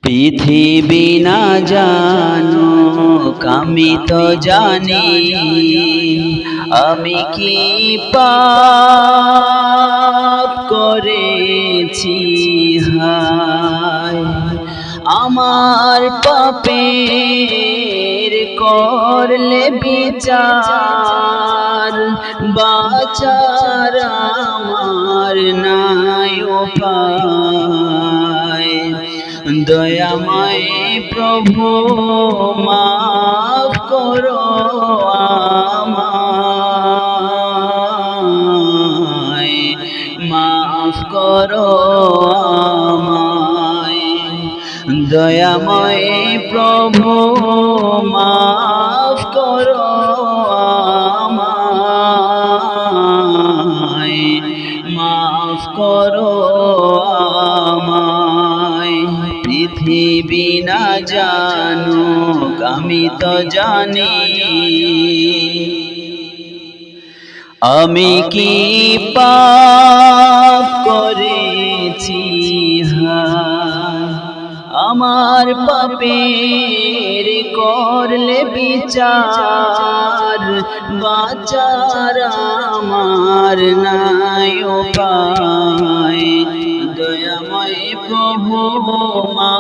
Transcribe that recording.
পৃথিবী না জানুক আমি তো জানি, আমি কি পাপ করেছি হায়। আমার পাপের করলে বিচার, বাঁচার আমার নাই উপায়। দয়াময় প্রভু মাফ করো আমায়, মাফ করো আমায়। দয়াময় প্রভু মাফ করো আমায়, মাফ করো আমায়। পৃথিবী না জানুক আমি তো জানি, আমি কি পাপ করেছি হায়। আমার পাপের করলে বিচার, বাঁচার আমার নাই উপায়। দয়াময় প্রভু মা